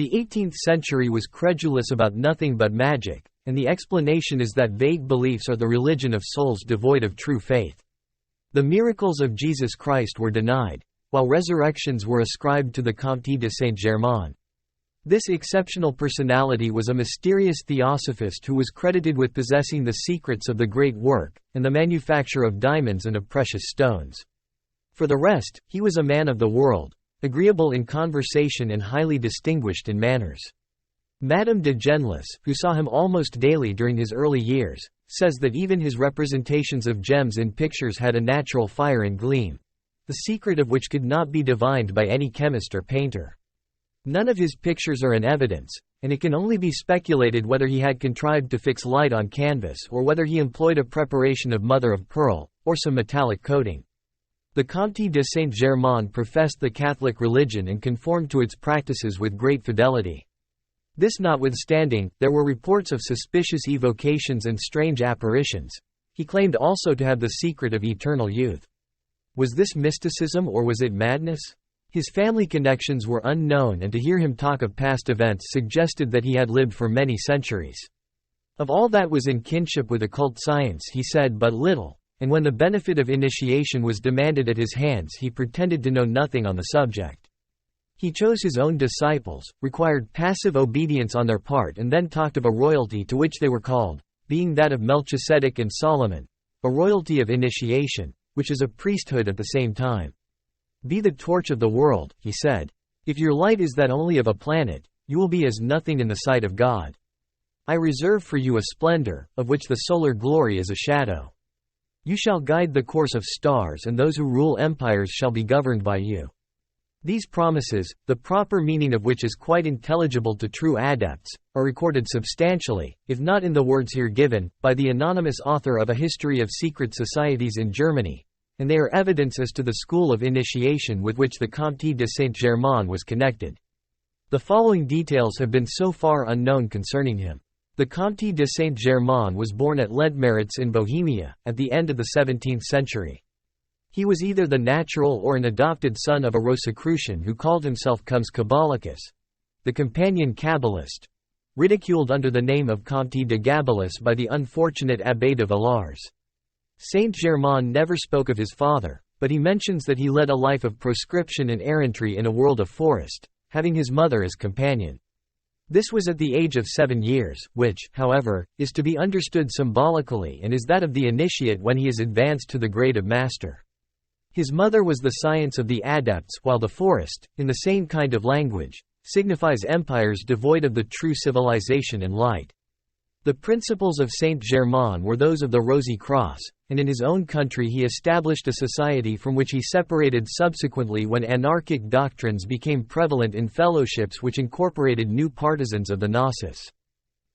The 18th century was credulous about nothing but magic, and the explanation is that vague beliefs are the religion of souls devoid of true faith. The miracles of Jesus Christ were denied, while resurrections were ascribed to the Comte de Saint-Germain. This exceptional personality was a mysterious theosophist who was credited with possessing the secrets of the great work, and the manufacture of diamonds and of precious stones. For the rest, he was a man of the world, agreeable in conversation and highly distinguished in manners. Madame de Genlis, who saw him almost daily during his early years, says that even his representations of gems in pictures had a natural fire and gleam, the secret of which could not be divined by any chemist or painter. None of his pictures are in evidence, and it can only be speculated whether he had contrived to fix light on canvas or whether he employed a preparation of mother of pearl, or some metallic coating. The Comte de Saint-Germain professed the Catholic religion and conformed to its practices with great fidelity. This notwithstanding, there were reports of suspicious evocations and strange apparitions. He claimed also to have the secret of eternal youth. Was this mysticism or was it madness? His family connections were unknown, and to hear him talk of past events suggested that he had lived for many centuries. Of all that was in kinship with occult science he said but little, and when the benefit of initiation was demanded at his hands he pretended to know nothing on the subject. He chose his own disciples, required passive obedience on their part, and then talked of a royalty to which they were called, being that of Melchizedek and Solomon, a royalty of initiation, which is a priesthood at the same time. "Be the torch of the world," he said. "If your light is that only of a planet, you will be as nothing in the sight of God. I reserve for you a splendor, of which the solar glory is a shadow. You shall guide the course of stars, and those who rule empires shall be governed by you." These promises, the proper meaning of which is quite intelligible to true adepts, are recorded substantially, if not in the words here given, by the anonymous author of A History of Secret Societies in Germany, and they are evidence as to the school of initiation with which the Comte de Saint-Germain was connected. The following details have been so far unknown concerning him. The Comte de Saint-Germain was born at Ledmeritz in Bohemia, at the end of the 17th century. He was either the natural or an adopted son of a Rosicrucian who called himself Comes Cabbalicus, the companion Kabbalist, ridiculed under the name of Comte de Gabalus by the unfortunate Abbé de Villars. Saint-Germain never spoke of his father, but he mentions that he led a life of proscription and errantry in a world of forest, having his mother as companion. This was at the age of 7 years, which, however, is to be understood symbolically and is that of the initiate when he is advanced to the grade of master. His mother was the science of the adepts, while the forest, in the same kind of language, signifies empires devoid of the true civilization and light. The principles of Saint-Germain were those of the Rosy Cross, and in his own country he established a society from which he separated subsequently when anarchic doctrines became prevalent in fellowships which incorporated new partisans of the Gnosis.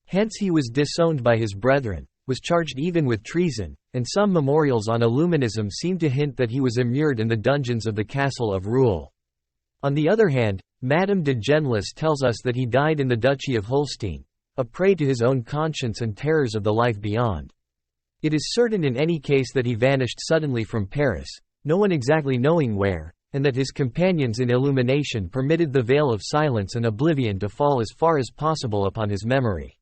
Hence he was disowned by his brethren, was charged even with treason, and some memorials on Illuminism seem to hint that he was immured in the dungeons of the Castle of Rouen. On the other hand, Madame de Genlis tells us that he died in the Duchy of Holstein, a prey to his own conscience and terrors of the life beyond. It is certain in any case that he vanished suddenly from Paris, no one exactly knowing where, and that his companions in illumination permitted the veil of silence and oblivion to fall as far as possible upon his memory.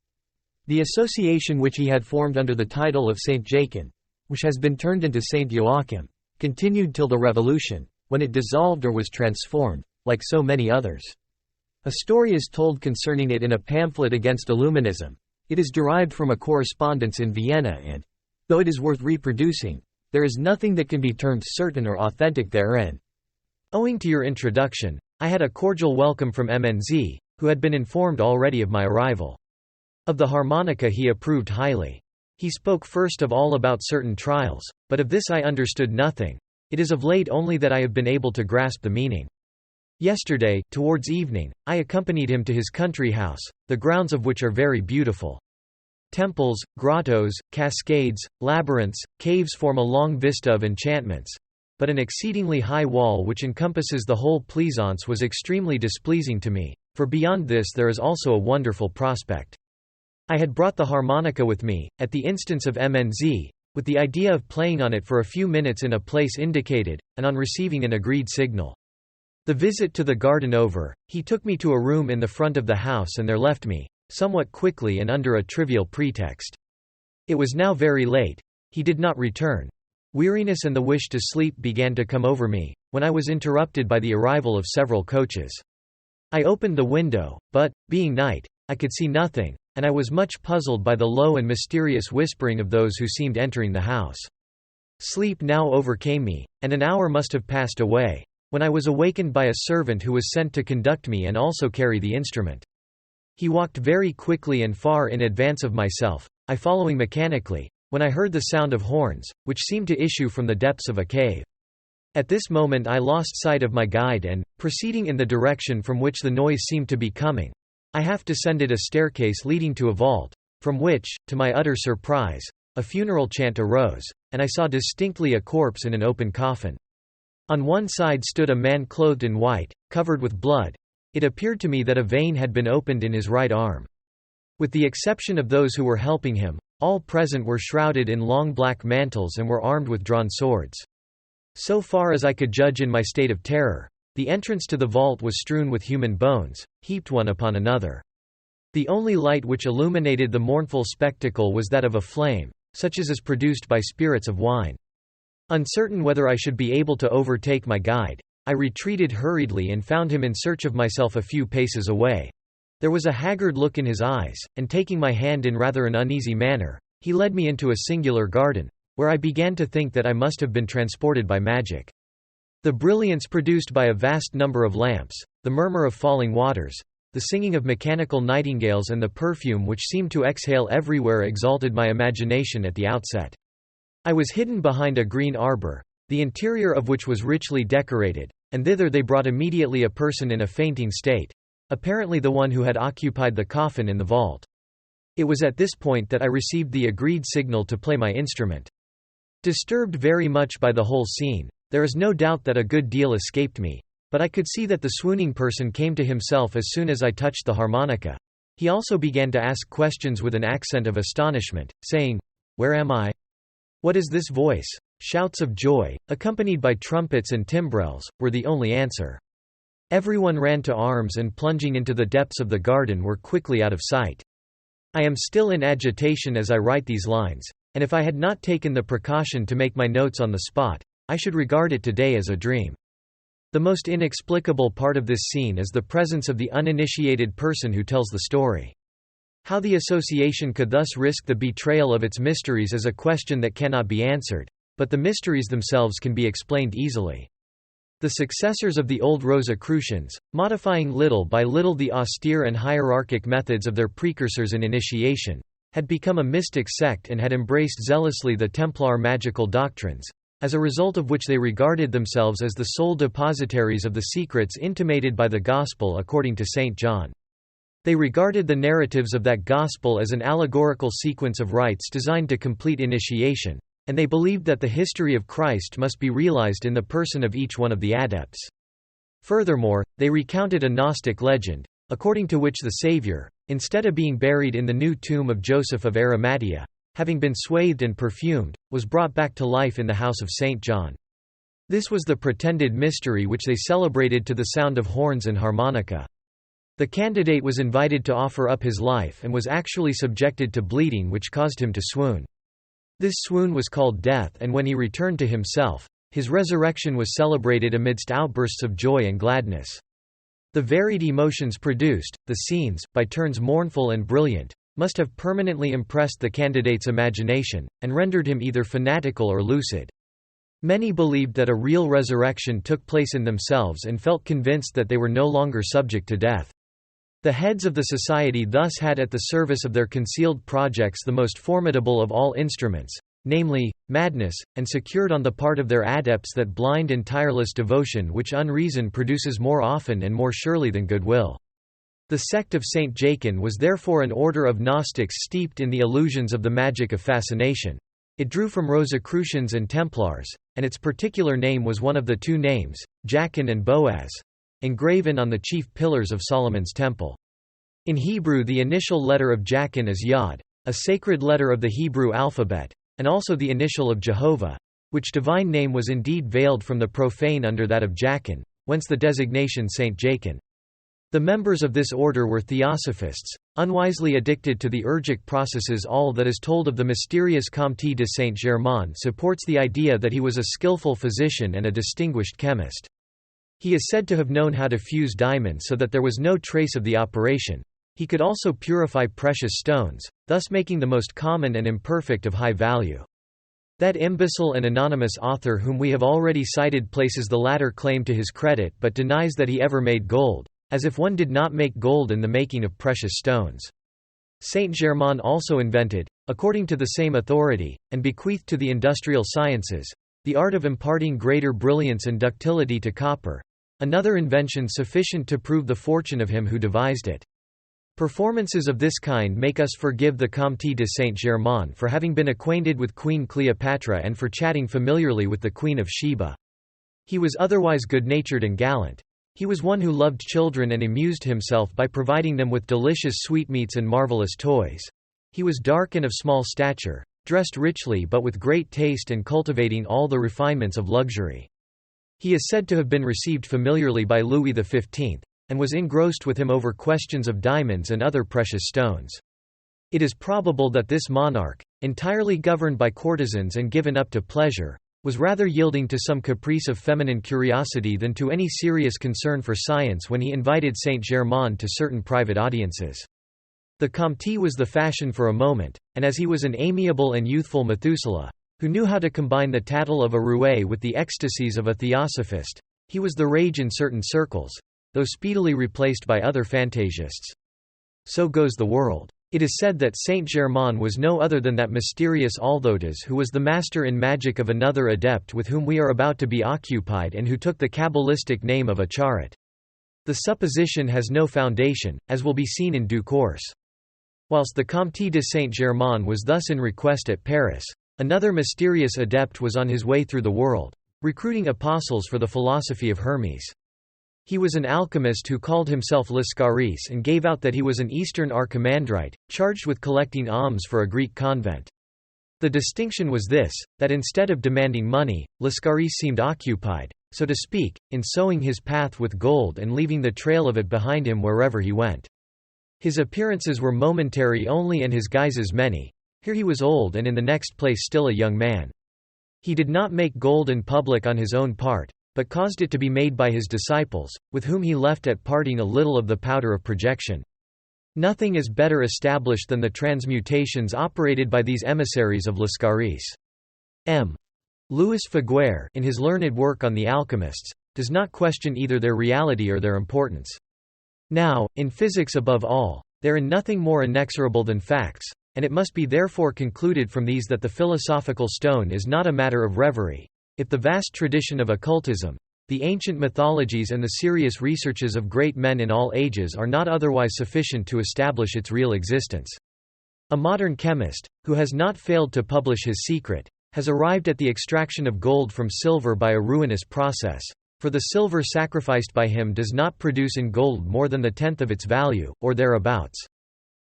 The association which he had formed under the title of Saint Jachin, which has been turned into Saint Joachim, continued till the Revolution, when it dissolved or was transformed, like so many others. A story is told concerning it in a pamphlet against Illuminism. It is derived from a correspondence in Vienna and, though it is worth reproducing, there is nothing that can be termed certain or authentic therein. Owing to your introduction, I had a cordial welcome from MNZ, who had been informed already of my arrival. Of the harmonica he approved highly. He spoke first of all about certain trials, but of this I understood nothing. It is of late only that I have been able to grasp the meaning. Yesterday, towards evening, I accompanied him to his country house, the grounds of which are very beautiful. Temples, grottos, cascades, labyrinths, caves form a long vista of enchantments. But an exceedingly high wall which encompasses the whole pleasaunce was extremely displeasing to me, for beyond this there is also a wonderful prospect. I had brought the harmonica with me, at the instance of MNZ, with the idea of playing on it for a few minutes in a place indicated, and on receiving an agreed signal. The visit to the garden over, he took me to a room in the front of the house and there left me, somewhat quickly and under a trivial pretext. It was now very late. He did not return. Weariness and the wish to sleep began to come over me, when I was interrupted by the arrival of several coaches. I opened the window, but, being night, I could see nothing, and I was much puzzled by the low and mysterious whispering of those who seemed entering the house. Sleep now overcame me, and an hour must have passed away, when I was awakened by a servant who was sent to conduct me and also carry the instrument. He walked very quickly and far in advance of myself, I following mechanically, when I heard the sound of horns, which seemed to issue from the depths of a cave. At this moment I lost sight of my guide and, proceeding in the direction from which the noise seemed to be coming, I half descended a staircase leading to a vault, from which, to my utter surprise, a funeral chant arose, and I saw distinctly a corpse in an open coffin. On one side stood a man clothed in white, covered with blood. It appeared to me that a vein had been opened in his right arm. With the exception of those who were helping him, all present were shrouded in long black mantles and were armed with drawn swords. So far as I could judge in my state of terror, the entrance to the vault was strewn with human bones, heaped one upon another. The only light which illuminated the mournful spectacle was that of a flame, such as is produced by spirits of wine. Uncertain whether I should be able to overtake my guide, I retreated hurriedly and found him in search of myself a few paces away. There was a haggard look in his eyes, and taking my hand in rather an uneasy manner, he led me into a singular garden, where I began to think that I must have been transported by magic. The brilliance produced by a vast number of lamps, the murmur of falling waters, the singing of mechanical nightingales and the perfume which seemed to exhale everywhere exalted my imagination at the outset. I was hidden behind a green arbor, the interior of which was richly decorated, and thither they brought immediately a person in a fainting state, apparently the one who had occupied the coffin in the vault. It was at this point that I received the agreed signal to play my instrument. Disturbed very much by the whole scene, there is no doubt that a good deal escaped me, but I could see that the swooning person came to himself as soon as I touched the harmonica. He also began to ask questions with an accent of astonishment, saying, "Where am I? What is this voice?" Shouts of joy, accompanied by trumpets and timbrels, were the only answer. Everyone ran to arms and plunging into the depths of the garden were quickly out of sight. I am still in agitation as I write these lines, and if I had not taken the precaution to make my notes on the spot, I should regard it today as a dream. The most inexplicable part of this scene is the presence of the uninitiated person who tells the story. How the association could thus risk the betrayal of its mysteries is a question that cannot be answered, but the mysteries themselves can be explained easily. The successors of the old Rosicrucians, modifying little by little the austere and hierarchic methods of their precursors in initiation, had become a mystic sect and had embraced zealously the Templar magical doctrines, as a result of which they regarded themselves as the sole depositaries of the secrets intimated by the Gospel according to St. John. They regarded the narratives of that Gospel as an allegorical sequence of rites designed to complete initiation, and they believed that the history of Christ must be realized in the person of each one of the adepts. Furthermore, they recounted a Gnostic legend, according to which the Savior, instead of being buried in the new tomb of Joseph of Arimathea, having been swathed and perfumed, was brought back to life in the house of St. John. This was the pretended mystery which they celebrated to the sound of horns and harmonica. The candidate was invited to offer up his life and was actually subjected to bleeding which caused him to swoon. This swoon was called death, and when he returned to himself, his resurrection was celebrated amidst outbursts of joy and gladness. The varied emotions produced, the scenes, by turns mournful and brilliant, must have permanently impressed the candidate's imagination, and rendered him either fanatical or lucid. Many believed that a real resurrection took place in themselves and felt convinced that they were no longer subject to death. The heads of the society thus had at the service of their concealed projects the most formidable of all instruments, namely, madness, and secured on the part of their adepts that blind and tireless devotion which unreason produces more often and more surely than goodwill. The sect of St. Jachin was therefore an order of Gnostics steeped in the illusions of the magic of fascination. It drew from Rosicrucians and Templars, and its particular name was one of the two names, Jachin and Boaz, engraven on the chief pillars of Solomon's temple. In Hebrew the initial letter of Jachin is Yod, a sacred letter of the Hebrew alphabet, and also the initial of Jehovah, which divine name was indeed veiled from the profane under that of Jachin, whence the designation Saint Jachin. The members of this order were theosophists, unwisely addicted to the urgic processes. All that is told of the mysterious Comte de Saint-Germain supports the idea that he was a skillful physician and a distinguished chemist. He is said to have known how to fuse diamonds so that there was no trace of the operation. He could also purify precious stones, thus making the most common and imperfect of high value. That imbecile and anonymous author whom we have already cited places the latter claim to his credit but denies that he ever made gold, as if one did not make gold in the making of precious stones. Saint-Germain also invented, according to the same authority, and bequeathed to the industrial sciences, the art of imparting greater brilliance and ductility to copper, another invention sufficient to prove the fortune of him who devised it. Performances of this kind make us forgive the Comte de Saint-Germain for having been acquainted with Queen Cleopatra and for chatting familiarly with the Queen of Sheba. He was otherwise good-natured and gallant. He was one who loved children and amused himself by providing them with delicious sweetmeats and marvelous toys. He was dark and of small stature, dressed richly but with great taste and cultivating all the refinements of luxury. He is said to have been received familiarly by Louis XV, and was engrossed with him over questions of diamonds and other precious stones. It is probable that this monarch, entirely governed by courtesans and given up to pleasure, was rather yielding to some caprice of feminine curiosity than to any serious concern for science when he invited Saint-Germain to certain private audiences. The Comte was the fashion for a moment, and as he was an amiable and youthful Methuselah, who knew how to combine the tattle of a roué with the ecstasies of a theosophist, he was the rage in certain circles, though speedily replaced by other fantasiasts. So goes the world. It is said that Saint-Germain was no other than that mysterious Althotas who was the master in magic of another adept with whom we are about to be occupied and who took the Kabbalistic name of Acharit. The supposition has no foundation, as will be seen in due course. Whilst the Comte de Saint-Germain was thus in request at Paris, another mysterious adept was on his way through the world, recruiting apostles for the philosophy of Hermes. He was an alchemist who called himself Lascaris and gave out that he was an Eastern archimandrite, charged with collecting alms for a Greek convent. The distinction was this, that instead of demanding money, Lascaris seemed occupied, so to speak, in sowing his path with gold and leaving the trail of it behind him wherever he went. His appearances were momentary only and his guises many. Here he was old and in the next place still a young man. He did not make gold in public on his own part, but caused it to be made by his disciples, with whom he left at parting a little of the powder of projection. Nothing is better established than the transmutations operated by these emissaries of Lascaris. M. Louis Faguer, in his learned work on the alchemists, does not question either their reality or their importance. Now, in physics above all, there is nothing more inexorable than facts, and it must be therefore concluded from these that the philosophical stone is not a matter of reverie. If the vast tradition of occultism, the ancient mythologies and the serious researches of great men in all ages are not otherwise sufficient to establish its real existence. A modern chemist, who has not failed to publish his secret, has arrived at the extraction of gold from silver by a ruinous process, for the silver sacrificed by him does not produce in gold more than the tenth of its value, or thereabouts.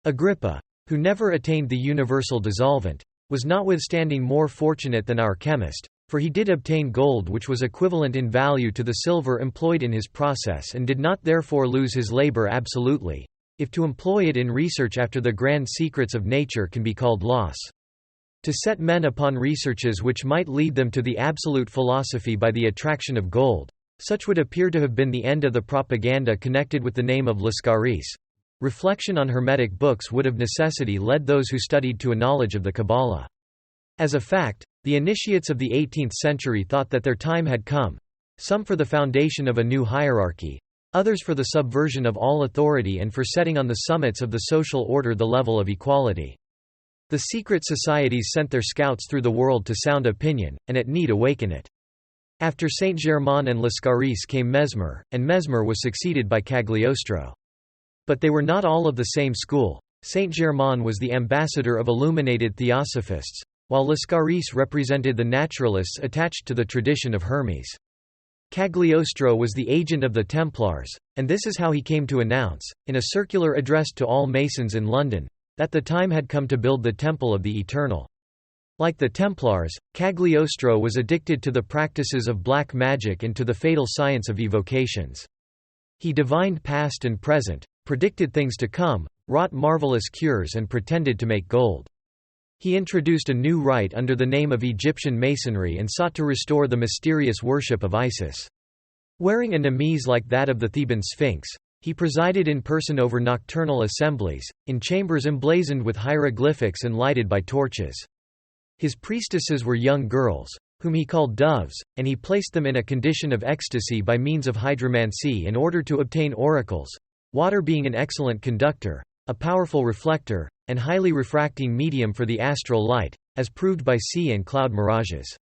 Agrippa, who never attained the universal dissolvent, was notwithstanding more fortunate than our chemist, for he did obtain gold which was equivalent in value to the silver employed in his process and did not therefore lose his labor absolutely, if to employ it in research after the grand secrets of nature can be called loss. To set men upon researches which might lead them to the absolute philosophy by the attraction of gold, such would appear to have been the end of the propaganda connected with the name of Lascaris. Reflection on Hermetic books would of necessity led those who studied to a knowledge of the Kabbalah. As a fact, the initiates of the 18th century thought that their time had come, some for the foundation of a new hierarchy, others for the subversion of all authority and for setting on the summits of the social order the level of equality. The secret societies sent their scouts through the world to sound opinion, and at need awaken it. After Saint-Germain and Lascaris came Mesmer, and Mesmer was succeeded by Cagliostro. But they were not all of the same school. Saint-Germain was the ambassador of illuminated theosophists, while Lascaris represented the naturalists attached to the tradition of Hermes. Cagliostro was the agent of the Templars, and this is how he came to announce, in a circular addressed to all Masons in London, that the time had come to build the Temple of the Eternal. Like the Templars, Cagliostro was addicted to the practices of black magic and to the fatal science of evocations. He divined past and present, predicted things to come, wrought marvelous cures and pretended to make gold. He introduced a new rite under the name of Egyptian masonry and sought to restore the mysterious worship of Isis. Wearing a chemise like that of the Theban Sphinx, he presided in person over nocturnal assemblies, in chambers emblazoned with hieroglyphics and lighted by torches. His priestesses were young girls, whom he called doves, and he placed them in a condition of ecstasy by means of hydromancy in order to obtain oracles, water being an excellent conductor, a powerful reflector, and highly refracting medium for the astral light, as proved by sea and cloud mirages.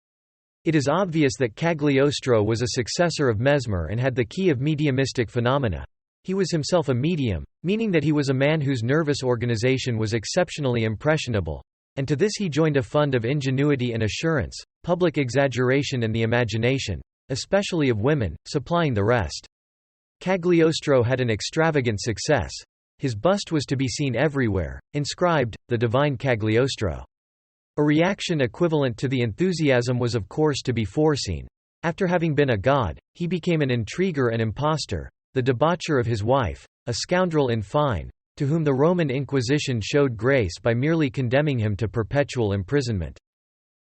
It is obvious that Cagliostro was a successor of Mesmer and had the key of mediumistic phenomena. He was himself a medium, meaning that he was a man whose nervous organization was exceptionally impressionable, and to this he joined a fund of ingenuity and assurance, public exaggeration and the imagination, especially of women, supplying the rest. Cagliostro had an extravagant success. His bust was to be seen everywhere, inscribed, "The Divine Cagliostro." A reaction equivalent to the enthusiasm was of course to be foreseen. After having been a god, he became an intriguer and impostor, the debaucher of his wife, a scoundrel in fine, to whom the Roman Inquisition showed grace by merely condemning him to perpetual imprisonment.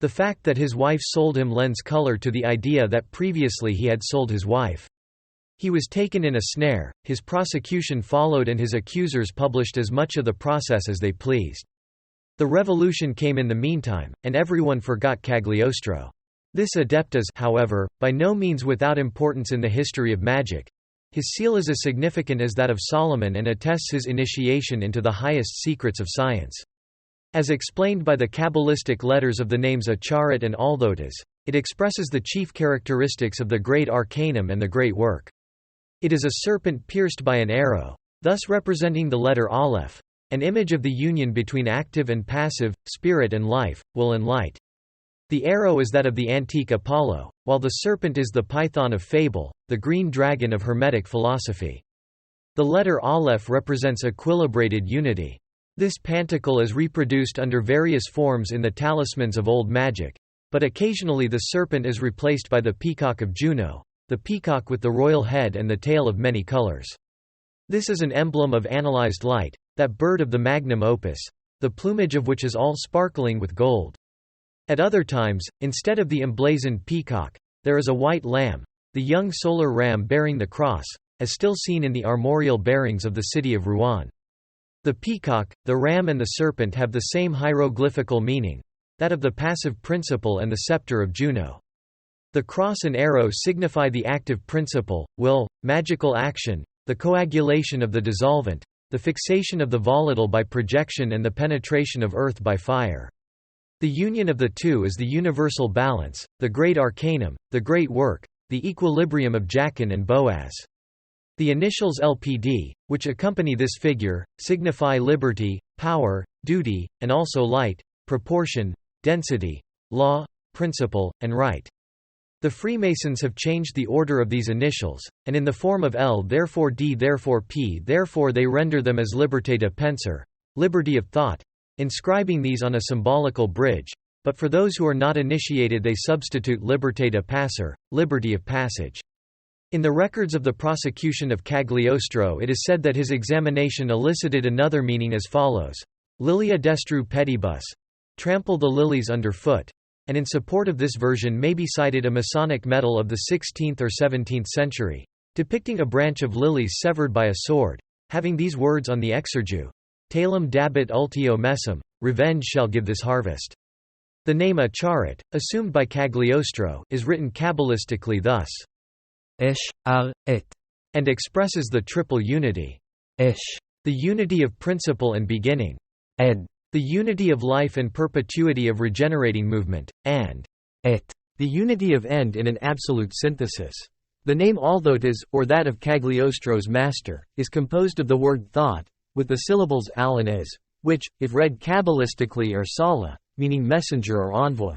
The fact that his wife sold him lends color to the idea that previously he had sold his wife. He was taken in a snare, his prosecution followed and his accusers published as much of the process as they pleased. The revolution came in the meantime, and everyone forgot Cagliostro. This adept is, however, by no means without importance in the history of magic. His seal is as significant as that of Solomon and attests his initiation into the highest secrets of science. As explained by the Kabbalistic letters of the names Acharit and Althotas, it expresses the chief characteristics of the great arcanum and the great work. It is a serpent pierced by an arrow, thus representing the letter Aleph, an image of the union between active and passive, spirit and life, will and light. The arrow is that of the antique Apollo, while the serpent is the python of fable, the green dragon of Hermetic philosophy. The letter Aleph represents equilibrated unity. This pantacle is reproduced under various forms in the talismans of old magic, but occasionally the serpent is replaced by the peacock of Juno, the peacock with the royal head and the tail of many colors. This is an emblem of analyzed light, that bird of the magnum opus, the plumage of which is all sparkling with gold. At other times, instead of the emblazoned peacock, there is a white lamb, the young solar ram bearing the cross, as still seen in the armorial bearings of the city of Rouen. The peacock, the ram and the serpent have the same hieroglyphical meaning, that of the passive principle and the scepter of Juno. The cross and arrow signify the active principle, will, magical action, the coagulation of the dissolvent, the fixation of the volatile by projection and the penetration of earth by fire. The union of the two is the universal balance, the great arcanum, the great work, the equilibrium of Jachin and Boaz. The initials LPD, which accompany this figure, signify liberty, power, duty, and also light, proportion, density, law, principle, and right. The Freemasons have changed the order of these initials, and in the form of L therefore D therefore P therefore they render them as liberté de penser, liberty of thought, inscribing these on a symbolical bridge, but for those who are not initiated they substitute liberté de passer, liberty of passage. In the records of the prosecution of Cagliostro it is said that his examination elicited another meaning as follows: Lilia destru pedibus, trample the lilies underfoot. And in support of this version may be cited a Masonic medal of the 16th or 17th century, depicting a branch of lilies severed by a sword, having these words on the exergue: Talem dabit ultio messum, revenge shall give this harvest. The name Acharit, assumed by Cagliostro, is written Kabbalistically thus: Esh, ar, et, and expresses the triple unity. Esh, the unity of principle and beginning. Ed, the unity of life and perpetuity of regenerating movement, and et, the unity of end in an absolute synthesis. The name Althotas, or that of Cagliostro's master, is composed of the word thought, with the syllables al and es, which, if read Kabbalistically are sala, meaning messenger or envoy.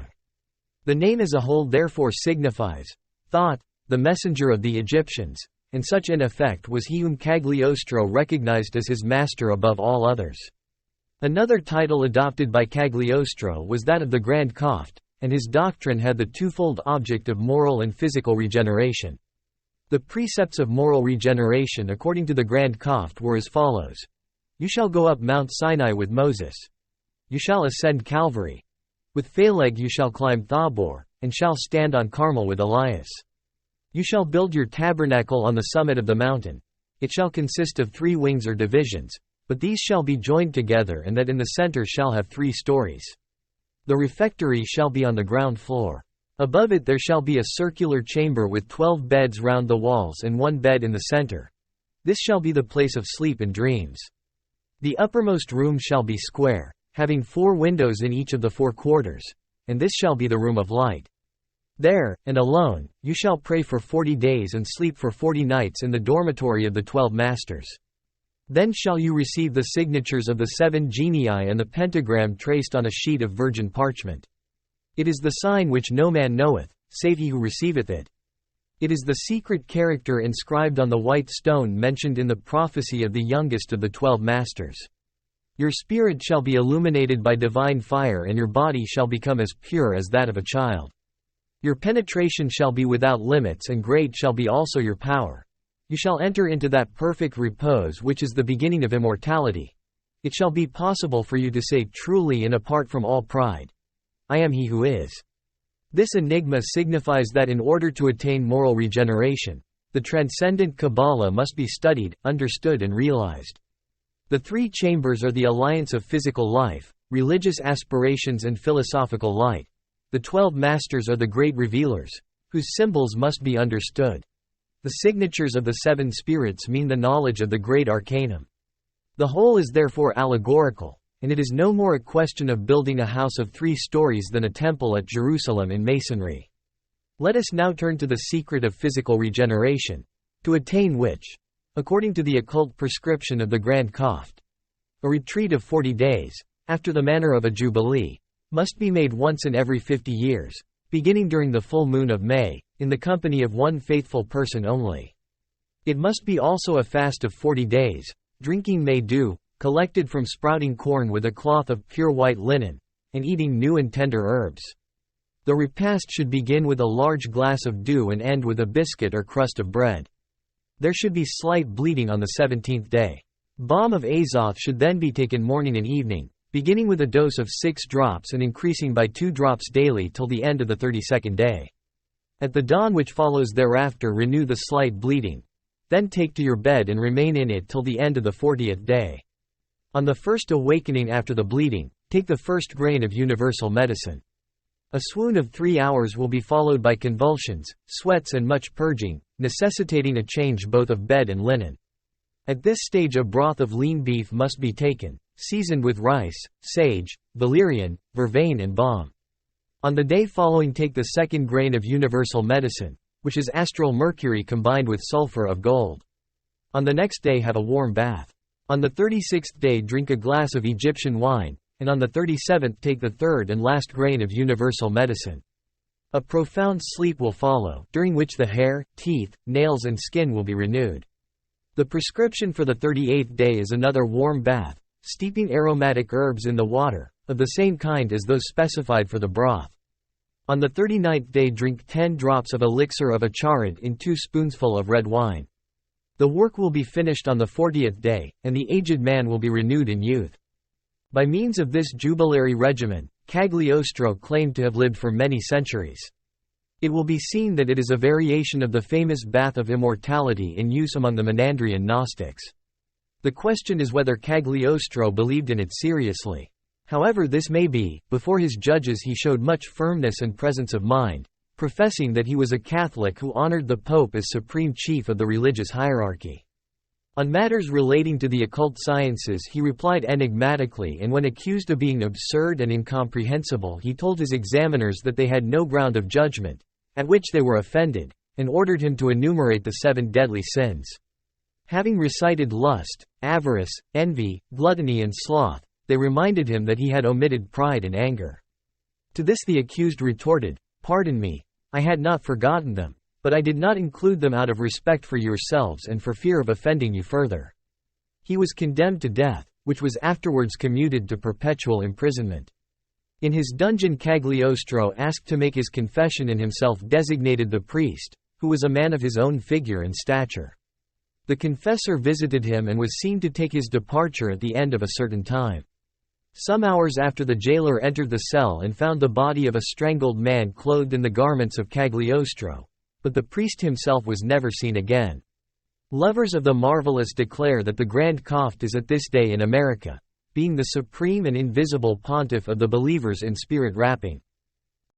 The name as a whole therefore signifies thought, the messenger of the Egyptians, and such in effect was he whom Cagliostro recognized as his master above all others. Another title adopted by Cagliostro was that of the Grand Coft, and his doctrine had the twofold object of moral and physical regeneration. The precepts of moral regeneration according to the Grand Coft were as follows. You shall go up Mount Sinai with Moses. You shall ascend Calvary. With Phaleg you shall climb Thabor, and shall stand on Carmel with Elias. You shall build your tabernacle on the summit of the mountain. It shall consist of 3 wings or divisions, but these shall be joined together, and that in the center shall have 3 stories. The refectory shall be on the ground floor. Above it there shall be a circular chamber with 12 beds round the walls and 1 bed in the center. This shall be the place of sleep and dreams. The uppermost room shall be square, having 4 windows in each of the 4 quarters, and this shall be the room of light. There, and alone, you shall pray for 40 days and sleep for 40 nights in the dormitory of the 12 masters. Then shall you receive the signatures of the 7 genii and the pentagram traced on a sheet of virgin parchment. It is the sign which no man knoweth, save he who receiveth it. It is the secret character inscribed on the white stone mentioned in the prophecy of the youngest of the 12 masters. Your spirit shall be illuminated by divine fire, and your body shall become as pure as that of a child. Your penetration shall be without limits, and great shall be also your power. You shall enter into that perfect repose which is the beginning of immortality. It shall be possible for you to say truly and apart from all pride, I am he who is. This enigma signifies that in order to attain moral regeneration, the transcendent Kabbalah must be studied, understood and realized. The 3 chambers are the alliance of physical life, religious aspirations and philosophical light. The 12 masters are the great revealers, whose symbols must be understood. The signatures of the 7 spirits mean the knowledge of the great arcanum. The whole is therefore allegorical, and it is no more a question of building a house of 3 stories than a temple at Jerusalem in masonry. Let us now turn to the secret of physical regeneration, to attain which, according to the occult prescription of the Grand Coft, a retreat of 40 days, after the manner of a jubilee, must be made once in every 50 years, beginning during the full moon of May, in the company of 1 faithful person only. It must be also a fast of 40 days, drinking May dew, collected from sprouting corn with a cloth of pure white linen, and eating new and tender herbs. The repast should begin with a large glass of dew and end with a biscuit or crust of bread. There should be slight bleeding on the 17th day. Balm of Azoth should then be taken morning and evening, beginning with a dose of 6 drops and increasing by 2 drops daily till the end of the 32nd day. At the dawn which follows thereafter renew the slight bleeding. Then take to your bed and remain in it till the end of the 40th day. On the first awakening after the bleeding, take the first grain of universal medicine. A swoon of 3 hours will be followed by convulsions, sweats and much purging, necessitating a change both of bed and linen. At this stage a broth of lean beef must be taken, seasoned with rice, sage, valerian, vervain and balm. On the day following take the second grain of universal medicine, which is astral mercury combined with sulfur of gold. On the next day have a warm bath. On the 36th day drink a glass of Egyptian wine, and on the 37th take the third and last grain of universal medicine. A profound sleep will follow, during which the hair, teeth, nails and skin will be renewed. The prescription for the 38th day is another warm bath, steeping aromatic herbs in the water, of the same kind as those specified for the broth. On the 39th day drink 10 drops of elixir of acharid in 2 spoonsful of red wine. The work will be finished on the 40th day, and the aged man will be renewed in youth. By means of this jubilary regimen, Cagliostro claimed to have lived for many centuries. It will be seen that it is a variation of the famous bath of immortality in use among the Menandrian Gnostics. The question is whether Cagliostro believed in it seriously. However this may be, before his judges he showed much firmness and presence of mind, professing that he was a Catholic who honored the Pope as supreme chief of the religious hierarchy. On matters relating to the occult sciences he replied enigmatically, and when accused of being absurd and incomprehensible he told his examiners that they had no ground of judgment, at which they were offended, and ordered him to enumerate the 7 deadly sins. Having recited lust, avarice, envy, gluttony and sloth, they reminded him that he had omitted pride and anger. To this the accused retorted, "Pardon me, I had not forgotten them, but I did not include them out of respect for yourselves and for fear of offending you further." He was condemned to death, which was afterwards commuted to perpetual imprisonment. In his dungeon Cagliostro asked to make his confession and himself designated the priest, who was a man of his own figure and stature. The confessor visited him and was seen to take his departure at the end of a certain time. Some hours after the jailer entered the cell and found the body of a strangled man clothed in the garments of Cagliostro. But the priest himself was never seen again. Lovers of the marvelous declare that the Grand Coft is at this day in America, being the supreme and invisible pontiff of the believers in spirit rapping.